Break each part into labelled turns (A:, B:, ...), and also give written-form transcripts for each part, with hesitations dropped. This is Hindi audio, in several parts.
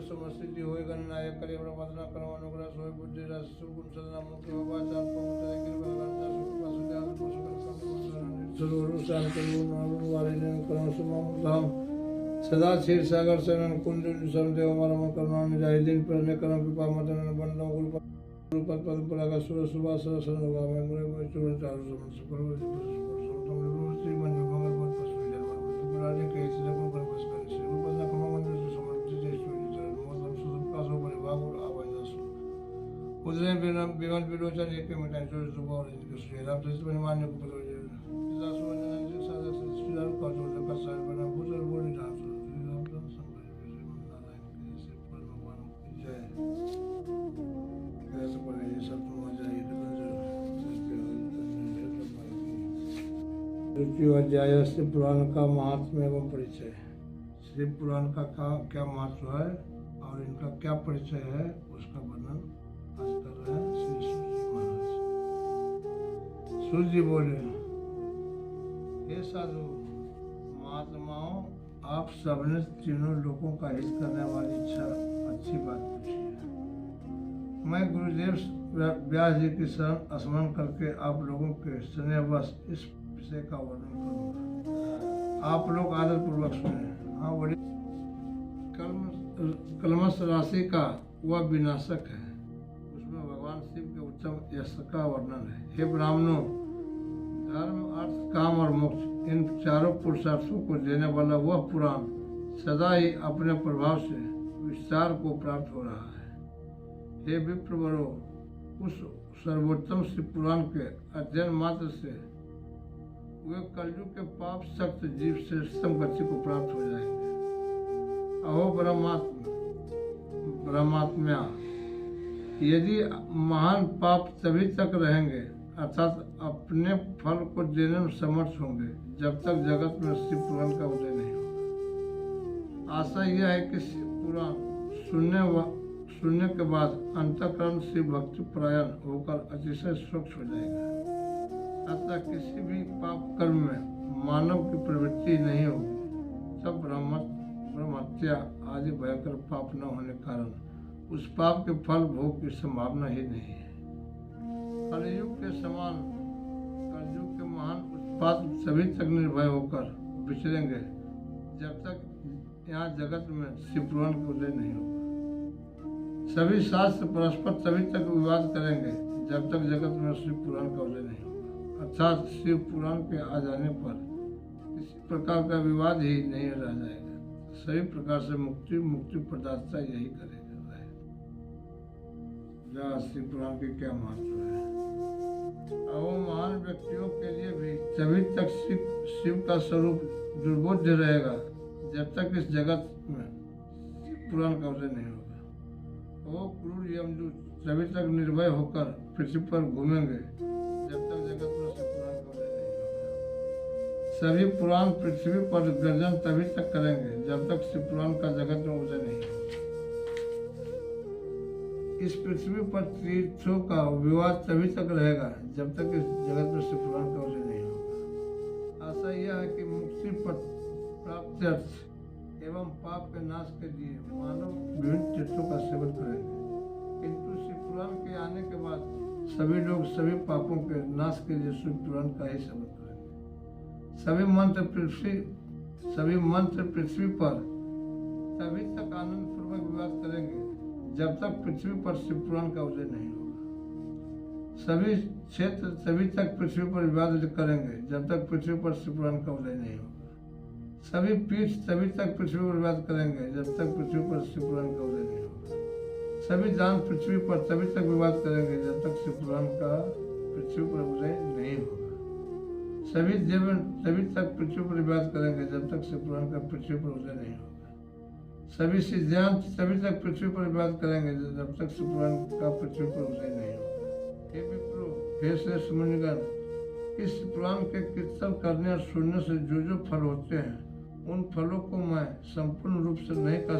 A: समस्थिति होय गणनायक करे प्रपदना कर्म अनुग्रह सोय बुद्धि रस सुगुण सदना मुक्ति भवाचार पवित्र कृपा गणता सुखा सुजान पुष्कर सरोरु शांतरु नारु वाले कर्म समाम सदा क्षीर सागर शरण कुंज समदेव मरम करुणा निजाहि दिन प्रने कर्म कृपा मदन बंदो गुरु पद पद का सुर सुभाष शरण होगा मैं मुरे मुरे चरण चारु समन सुपर श्री मंजू मंगल पद पशु जन्म दुराने के इसे को कर बस कर श्री रूप ना कम मंदिर से समन जय श्री चरण मोदम सुसुप का सो परिभाग और आवाज दसु उदरे बिना विमल विलोचन एक मिटाई जो सुबह और इनके श्री राम से परिमान्य को पद जिला सुवंदन से सादा से श्री राम का जो का सार बना भूजल बोली राम श्री राम का संभव श्री नारायण के से भगवान की जय कैसे पड़े ये सब तुम जाइए द्वितीय अध्याय श्री पुराण का महात्म्य एवं परिचय। श्री पुराण का क्या महत्व है और इनका क्या परिचय है उसका वर्णन आज कर रहे हैं श्री सूर्य महाराज। सूर्य जी बोले, हे साधु महात्माओं, आप सबने तीनों लोगों का हित करने वाली इच्छा अच्छी बात पूछी है। मैं गुरुदेव व्यास जी की शरण स्मरण करके आप लोगों के स्नेहवश इस विषय का वर्णन करूंगा। आप लोग आदर पूर्वक सुने। हाँ बड़ी कलमश राशि का वह विनाशक है, उसमें भगवान शिव के उत्तम यश का वर्णन है। हे ब्राह्मणों, धर्म अर्थ काम और मोक्ष इन चारों पुरुषार्थों को देने वाला वह पुराण सदा ही अपने प्रभाव से विस्तार को प्राप्त हो रहा है। हे विप्रवरो, उस सर्वोत्तम श्री पुराण के अध्ययन मात्र से वे कलयुग के पाप सख्त जीव श्रेष्ठतम गति को प्राप्त हो जाएंगे। अहो ब्रह्मात्म्या, यदि महान पाप तभी तक रहेंगे अर्थात अपने फल को देने में समर्थ होंगे जब तक जगत में शिव पुराण का उदय नहीं होगा। आशा यह है कि शिव पुराण सुनने के बाद अंतःकरण शिव भक्ति परायण होकर अतिशय स्वच्छ हो जाएगा। अतः किसी भी पाप कर्म में मानव की प्रवृत्ति नहीं होगी। तब ब्रह्महत्या आदि भयंकर पाप न होने के कारण उस पाप के फल भोग की संभावना ही नहीं है। कलयुग के समान कलयुग के महान उत्पात सभी तक निर्भय होकर विचरेंगे जब तक यहाँ जगत में शिव पुराण का उदय नहीं होगा। सभी शास्त्र परस्पर तभी तक विवाद करेंगे जब तक जगत में शिव पुराण का उदय नहीं होगा। अर्थात शिव पुराण के आ जाने पर किसी प्रकार का विवाद ही नहीं रह जाएगा। सभी प्रकार से मुक्ति प्रदाता यही करेगा। शिव पुराण के क्या महत्व है। और महान व्यक्तियों के लिए भी तभी तक शिव का स्वरूप दुर्बोध रहेगा जब तक इस जगत में शिव पुराण का उदय नहीं होगा। वो क्रूर यमदूत तभी तक निर्भय होकर पृथ्वी पर घूमेंगे जब तक जगत में शिव पुराण का उदय नहीं होगा। सभी पुराण पृथ्वी पर गर्जन तभी तक करेंगे जब तक शिव पुराण का जगत में उदय नहीं होगा। इस पृथ्वी पर तीर्थों का विवाद तभी तक रहेगा जब तक इस जगत में शिव पुराण का उदय नहीं होगा। आशा यह है कि मुक्ति प्राप्त्यर्थ एवं पाप के नाश के लिए मानव विभिन्न तीर्थों का सेवन करेंगे, किंतु शिव पुराण के आने के बाद सभी लोग सभी पापों के नाश के लिए शिव पुराण का ही सेवन करेंगे। सभी मंत्र पृथ्वी पर तभी तक आनंद पूर्वक विवाद करेंगे जब तक पृथ्वी पर शिव पुराण का उदय नहीं होगा। सभी क्षेत्र तभी तक पृथ्वी पर विवाद करेंगे जब तक पृथ्वी पर शिव पुराण का उदय नहीं होगा। सभी पीठ तभी तक पृथ्वी पर विवाद करेंगे जब तक पृथ्वी पर शिव पुराण का उदय नहीं होगा। सभी दान पृथ्वी पर तभी तक विवाद करेंगे जब तक शिव पुराण का पृथ्वी पर उदय नहीं होगा। सभी देव तभी तक पृथ्वी पर विवाद करेंगे जब तक शिव पुराण का पृथ्वी पर उदय नहीं होगा। सभी सिद्धांत तभी तक पृथ्वी पर विवाद करेंगे जब तक शिव पुराण का पृथ्वी पर उदय नहीं होगा। हे विप्रो, हे श्रेष्ठ मुनिगण, इस पुराण के कीर्तन करने और सुनने से जो फल होते हैं उन फलों को मैं संपूर्ण रूप से नहीं कह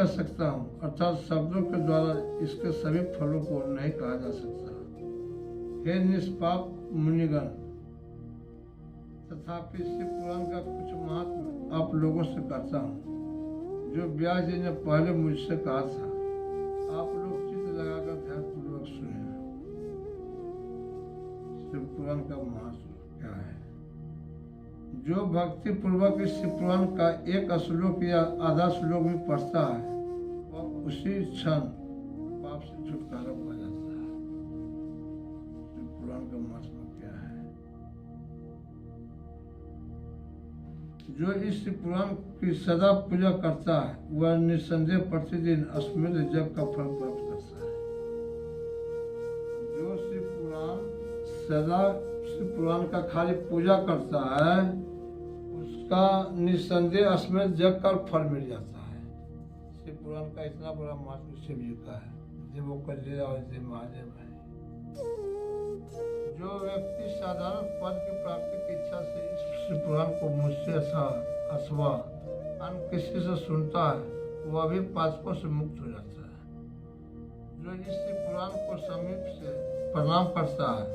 A: सकता हूँ, अर्थात शब्दों के द्वारा इसके सभी फलों को नहीं कहा जा सकता। हे निष्पाप मुनिगण, तथापि शिव पुराण का कुछ महात्म्य आप आप लोगों से करता हूँ जो व्यास जी ने पहले मुझसे कहा था। आप लोग चित्त लगाकर ध्यान पूर्वक सुने। शिव पुराण का महाश्लोक क्या है? जो भक्ति पूर्वक इस शिव पुराण का एक श्लोक या आधा श्लोक भी पढ़ता है वह उसी क्षण पाप से छुटकारा पा जाता है। शिव पुराण का महाश्लोक क्या है? जो इस पुराण की सदा पूजा करता है वह निस्संदेह प्रतिदिन अश्वमेध यज्ञ का फल प्राप्त करता है। जो सदा शिव पुराण का खाली पूजा करता है उसका निस्संदेह अश्वमेध यज्ञ का फल मिल जाता है। शिव पुराण का इतना बड़ा महत्व शिव जी का है। देवों का लीला और देव महादेव है। जो व्यक्ति साधारण पद की प्राप्ति की इच्छा से इस शिव पुराण को मुझसे अथवा अन्य किसी से सुनता है वह भी पातकों से मुक्त हो जाता है। जो इस शिव पुराण को समीप से प्रणाम करता है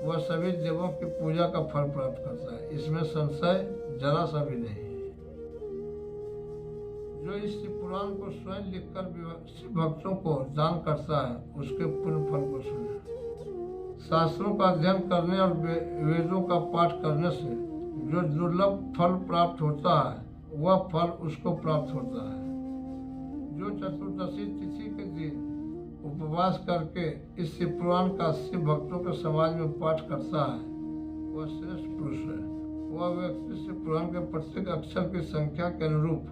A: वह सभी देवों की पूजा का फल प्राप्त करता है। इसमें संशय जरा सा भी नहीं है। जो इस शिव पुराण को स्वयं लिखकर शिव भक्तों को दान करता है उसके पुण्य फल को सुने। शास्त्रों का अध्ययन करने और वेदों का पाठ करने से जो दुर्लभ फल प्राप्त होता है वह फल उसको प्राप्त होता है। जो चतुर्दशी तिथि के दिन उपवास करके इस शिव पुराण का शिव भक्तों के समाज में पाठ करता है वह श्रेष्ठ पुरुष है। वह व्यक्ति शिव पुराण के प्रत्येक अक्षर की संख्या के अनुरूप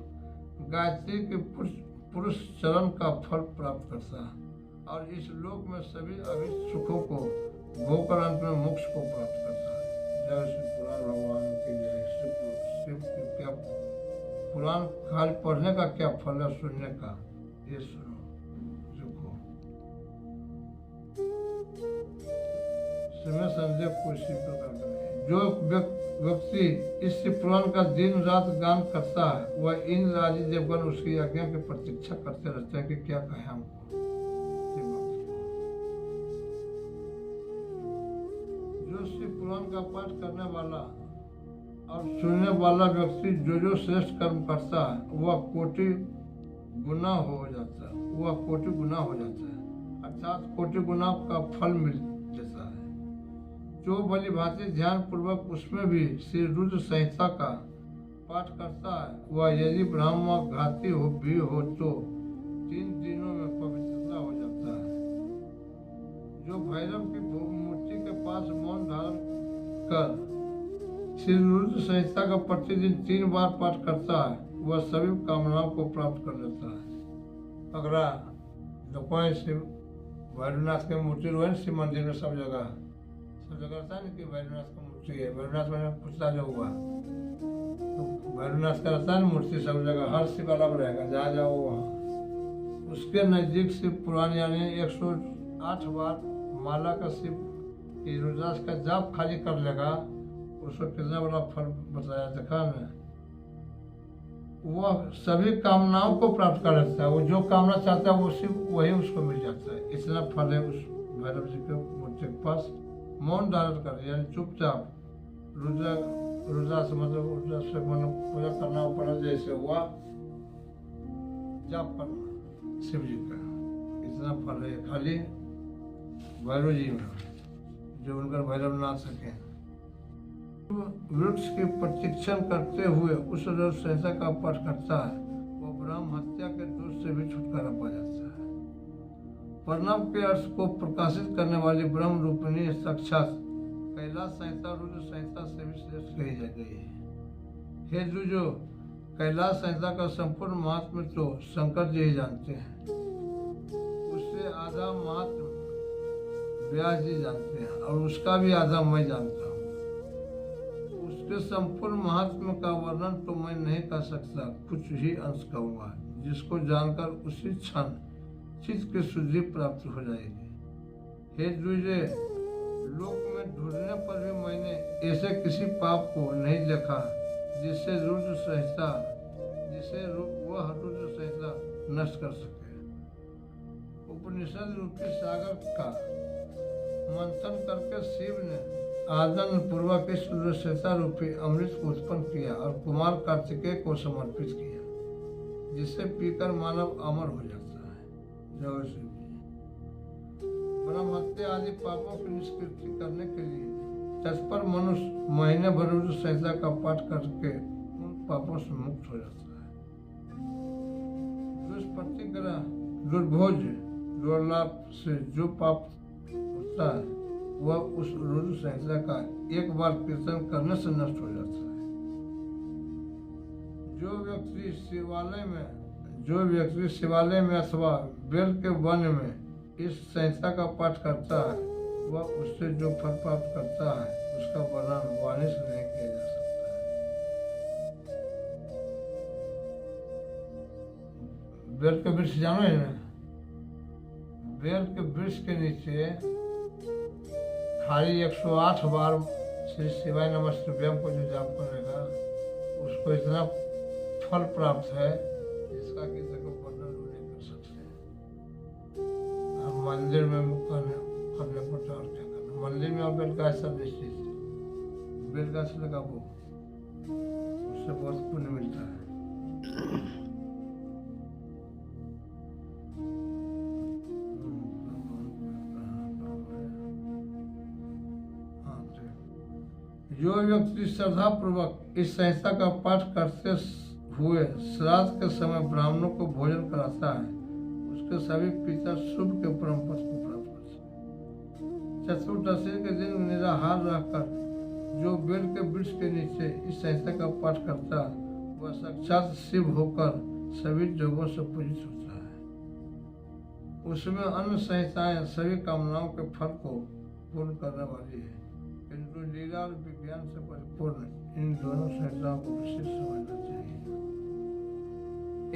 A: गायत्री के पुरुष चरण का फल प्राप्त करता है और इस लोक में सभी अभिष्ट सुखों को भोकर अंत में मोक्ष को प्राप्त करता है। जय श्री पुराण भगवान की जय। शिव की क्या पुराण खाली पढ़ने का क्या फल है सुनने का, ये सुनो देखो। समय संदेह कुछ प्रकार का नहीं। जो व्यक्ति इस शिव पुराण का दिन रात गान करता है वह इंद्र आदि देवगण उसकी आज्ञा की प्रतीक्षा करते रहते हैं कि क्या कहे हमको। जो शिव पुराण का पाठ करने वाला और सुनने वाला व्यक्ति जो श्रेष्ठ कर्म करता है वह कोटि गुना हो जाता है अर्थात कोटि गुना का फल मिल जाता है। जो भली भांति ध्यान पूर्वक उसमें भी श्री रुद्र संहिता का पाठ करता है वह यदि ब्राह्मण घाती हो तो 3 दिनों में पवित्रता हो जाता है। जो भैरव की मूर्ति के पास मौन धारण कर श्री रुद्र संहिता का प्रतिदिन 3 बार पाठ करता है वह सभी कामनाओं को प्राप्त कर लेता है। अगला लोग शिव भैरवनाथ की मूर्ति रोहन शिव मंदिर में सब जगह रहता है कि भैरवनाथ का मूर्ति है। भैरवनाथ में पूछता जो हुआ तो भैरवनाथ का रहता है मूर्ति सब जगह, हर शिव अलग रहेगा जहाँ जाओ वहाँ। उसके नजदीक शिव पुराण यानी 108 बार माला का शिव की रुद्राक्ष का जाप खाली कर लेगा उसको कितना बड़ा फल बताया देखा ना। वह सभी कामनाओं को प्राप्त कर लेता है। वो जो कामना चाहता है वो शिव वही उसको मिल जाता है। इतना फल है उस भैरव जी के मूर्ति के पास मौन धारण कर यानी चुपचाप रुद्राक्ष मतलब पूजा करना पड़ा जैसे हुआ जाप करना शिव जी का। इतना फल है खाली भैरव जी में जो उनका भैरवनाथ सके। वृक्ष की प्रतीक्षण करते हुए उस रुद्र संहिता का पाठ करता है वो ब्रह्म हत्या के दोष से भी छुटकारा पा जाता है। प्रणव के अर्थ को प्रकाशित करने वाली ब्रह्म रूपिणी साक्षात कैलाश संहिता रुद्र संहिता से भी श्रेष्ठ कही जा गई है। हे जो कैलाश संहिता का संपूर्ण महात्म्य तो शंकर जी ही जानते हैं। उससे आधा महात्म्य व्यास जी जानते हैं और उसका भी आधा मैं जानता हूँ। उसके संपूर्ण महात्म्य का वर्णन तो मैं नहीं कर सकता, कुछ ही अंश कहूँगा जिसको जानकर उसी क्षण चित्त की शुद्धि प्राप्त हो जाएगी। हे द्विजय, लोक में ढूंढने पर भी मैंने ऐसे किसी पाप को नहीं देखा जिससे रुद्र संहिता नष्ट कर सके। उपनिषद रूपी सागर का मंथन करके शिव ने आदन पूर्वक इस रुद्रश्वेता रूपी अमृत को उत्पन्न किया और कुमार कार्तिकेय को समर्पित किया, जिसे पीकर मानव अमर हो जाता है। जय श्री ब्रह्म हत्या आदि पापों की निष्कृति करने के लिए तत्पर मनुष्य महीने भर रुद्र संहिता का पाठ करके उन पापों से मुक्त हो जाता है। दुष्प्रतिग्रह, दुर्भोज, दुर्लाभ से जो पाप होता है वह उस रुद्र संहिता का एक बार कीर्तन करने से नष्ट हो जाता है। जो व्यक्ति शिवालय में अथवा बेल के वन में इस संहिता का पाठ करता है वह उससे जो फल प्राप्त करता है उसका वर्णन वाणी से नहीं किया जा सकता है। बेल के वृक्ष जानो है ना, बेल के वृक्ष के नीचे खाली 108 बार श्री शिवाय नमस्तुभ्यम को जो जाप करेगा उसको इतना फल प्राप्त है जिसका किसी को वर्णन नहीं कर सकते। अब मंदिर में करने पर तो और क्या करना, मंदिर में आप बेल का ऐसा निश्चित बेल का लगा वो उससे बहुत पुण्य मिलता है। जो व्यक्ति श्रद्धा पूर्वक इस संहिता का पाठ करते हुए श्राद्ध के समय ब्राह्मणों को भोजन कराता है उसके सभी पिता शुभ के परम पद को प्राप्त करते हैं। चतुर्दशी के दिन निराहार रहकर जो बेल के वृक्ष के नीचे इस संहिता का पाठ करता वह साक्षात शिव होकर सभी जगहों से पूजित होता है। उसमें अन्य संहिताएं सभी कामनाओं के फल को पूर्ण करने वाली है, किंतु लीला और विज्ञान से परिपूर्ण इन दोनों संहिताओं को विशेष समझना चाहिए।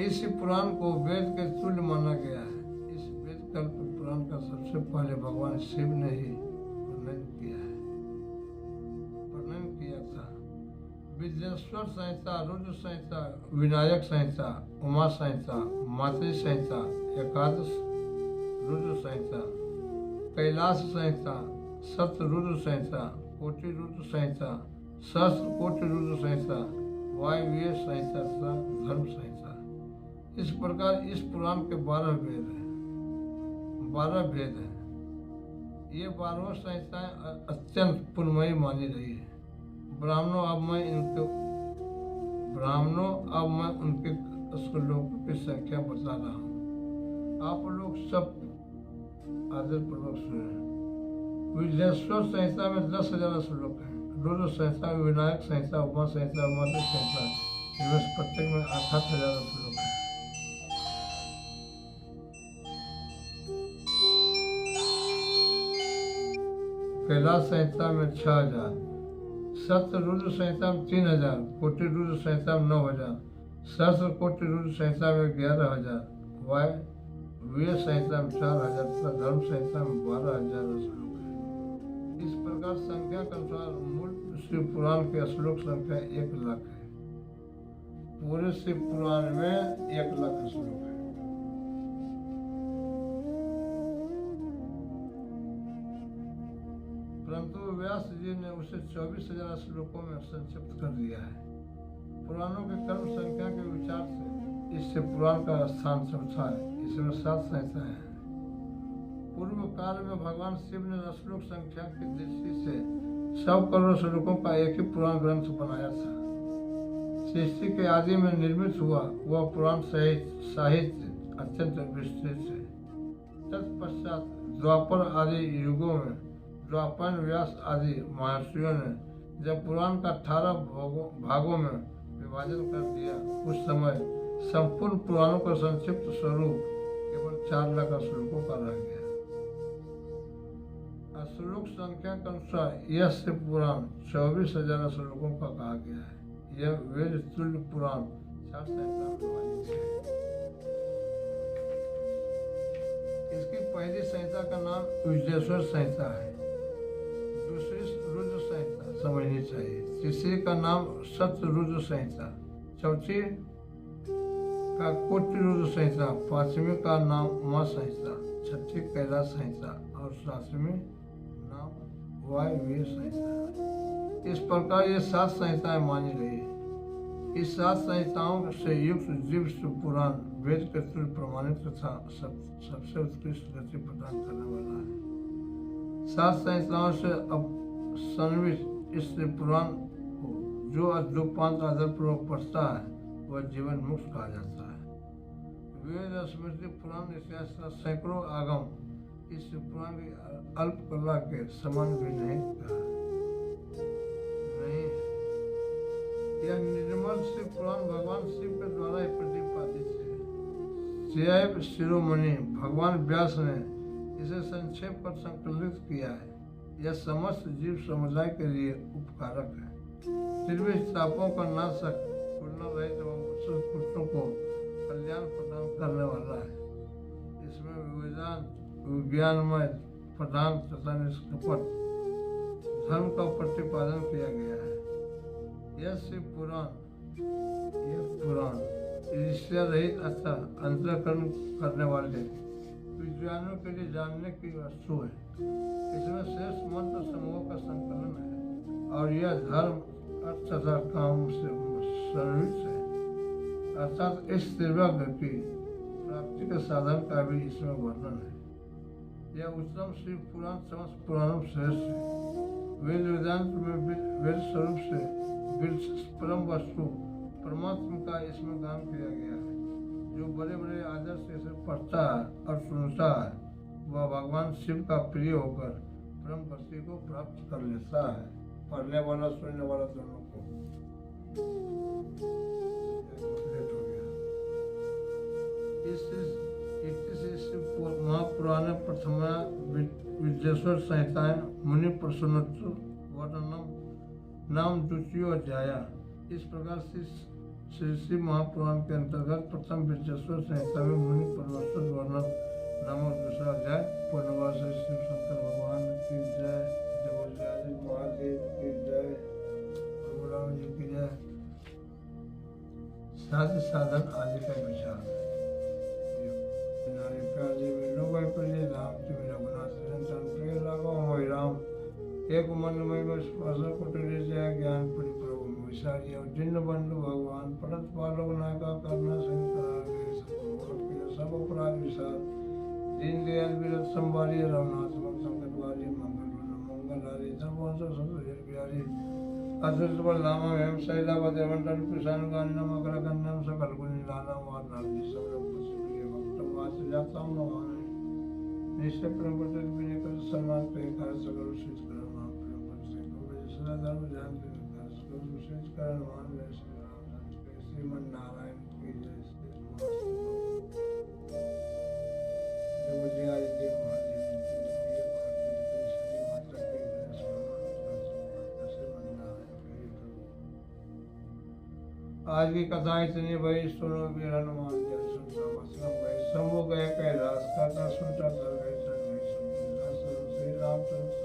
A: इस पुराण को वेद के तुल्य माना गया है। इस वेद कल्प पुराण का सबसे पहले भगवान शिव ने ही वर्णन किया था। विद्येश्वर संहिता, रुद्र संहिता, विनायक संहिता, उमा संहिता, मातृ संहिता, एकादश रुद्र संहिता, कैलाश संहिता, सप्त रुद्र संहिता, कोटि रुद्र संहिता, सहस्त्र कोटि रुद्र संहिता, वायव्य संहिता तथा धर्म संहिता। इस प्रकार इस पुराण के 12 वेद हैं, 12 वेद हैं। ये 12 संहिताएं अत्यंत पुण्यमयी मानी रही है। ब्राह्मणों अब मैं उनके श्लोकों की संख्या बता रहा हूँ, आप लोग सब आदर पूर्वक सुने। विद्येश्वर संहिता में 10,000 श्लोक हैं। रुद्र संहिता, विनायक संहिता, उमा संहिता, मातृ संहिता, इनमें प्रत्येक में 8,000 श्लोक हैं। कैलाश संहिता में 6,000, सप्त रुद्र संहिता में 3,000, कोटि रुद्र संहिता में 9,000, सहस्त्र कोटि रुद्र संहिता में 11,000, वायव्य संहिता में 4,000 तथा धर्म संहिता में 12,000 श्लोक है। इस प्रकार संख्या के अनुसार मूल शिव पुराण के श्लोक संख्या 1,00,000 है। पूरे शिव पुराण में 1,00,000 श्लोक है। परंतु व्यास जी ने उसे 24,000 श्लोकों में संक्षिप्त कर दिया है। पुराणों के कर्म संख्या के विचार से इससे पुराण का स्थान चौथा है। इसमें 7 संहिताएं हैं। पूर्व काल में भगवान शिव ने श्लोक संख्या की दृष्टि से 100 करोड़ श्लोकों का एक ही पुराण ग्रंथ बनाया था। सृष्टि के आदि में निर्मित हुआ वह पुराण साहित्य अत्यंत विस्तृत है। तत्पश्चात द्वापर आदि युगों में द्वापर, व्यास आदि महर्षियों ने जब पुराण का 18 भागों में विभाजन कर दिया, उस समय संपूर्ण पुराणों का संक्षिप्त स्वरूप केवल 4,00,000 श्लोकों का रह गया। श्लोक संख्या के अनुसार यह शिव पुराण 24,000 श्लोकों का कहा गया है। यह वेद तुल्य पुराण 4 संहिता में विभाजित है। इसकी पहली संहिता का नाम विद्येश्वर संहिता है। दूसरी रुद्र संहिता समझनी चाहिए। तीसरी का नाम सप्त रुद्र संहिता, चौथी का कोटि रुद्र संहिता, पांचवी का नाम उमा संहिता, छठी कैलाश संहिता और सातवीं नाम वायव्य संहिता। इस प्रकार ये 7 संहिताएं मानी गई। इस 7 संहिताओं से युक्त जीव पुराण वेद के तुल्य प्रमाणित तथा सबसे उत्कृष्ट गति प्रदान करने वाला है। 7 संहिताओं से अब संवित इस पुराण को जो अद्योपांत आदर पूर्वक पढ़ता है वह जीवन मुक्त कहा जाता है। वेद, स्मृति, पुराण, इतिहास का सैकड़ों आगम इस पुराण की अल्प कला के समान भी नहीं कहा नहीं। यह निर्मल शिव पुराण भगवान शिव के द्वारा ही प्रतिपादित है। जैव शिरोमणि भगवान व्यास ने इसे संक्षेप कर संकलित किया है। यह समस्त जीव समुदाय के लिए उपकारक है। त्रिविध तापों का नाशक, पूर्ण एवं सत्पुरुषों को कल्याण प्रदान करने वाला है। इसमें वेदांत, विज्ञानमय प्रधान तथा निष्कपट धर्म का प्रतिपादन किया गया है। यह शिव पुराण ईर्ष्या रहित अथवा अंतःकरण करने वाले विद्वानों के लिए जानने की वस्तु है। इसमें श्रेष्ठ मंत्र समूह का संकलन है और यह धर्म, अर्थ तथा काम से सर्विस है, अर्थात इस दिव्य की प्राप्ति के साधन का भी इसमें वर्णन है। यह उत्तम शिव पुराण समस्त पुराणों श्रेष्ठ है। वेद वेदांत में वेद स्वरूप से परम वस्तु परमात्मा का इसमें गान किया गया है। जो बड़े बड़े आदर से इसे पढ़ता है और सुनता है वह भगवान शिव का प्रिय होकर परम भक्ति को प्राप्त कर लेता है। पढ़ने वाला सुनने वाला दोनों को इस महापुराण प्रथम विद्येश्वर संहिताएं मुनि प्रसन्नोत्तर वर्णनम नाम द्वितीय अध्याय। इस प्रकार श्री महापुराण के अंतर्गत प्रथम विद्येश्वर संहिता में मुनि प्रसन्नोत्तर वर्णन नामक दूसरा अध्याय पूर्णवास शिव शंकर भगवान की जय, जय महादेव की जय, प्रभुराम जी की जय। साधन साधन आदि का विचार राम एक मन में कुटिर ज्ञान परिप्रभु विशारी और जिन्न बंधु भगवान परत पालो नाका करना सब अपराध विशाल दीन दयाल विरत संभारी रघुनाथ संकटवारी मंगलहारी सर्वंश बिहारी अद्भुत बलधामा एवं शैलावत एवं तन कृष्ण गान्नम अग्रगण्यम सकल गुणी लालम और नारदी सब भक्तम वाच जाता हूँ निश्चय प्रभुत्व विनय कर सम्मान पे कार्य सकल उचित कर महाप्रभु से को सदा धर्म ध्यान से कर सकल उचित कर मान ले श्री राम श्रीमन नारायण की जय श्री मुझे आज के महादेव श्री माता की जय श्रीमन नारायण। आज की कथा इतनी भाई सुनो भी हनुमान जय सुनता वसलम भाई शंभु गए कैलाश का सुनता कर गए श्री रामचंद्र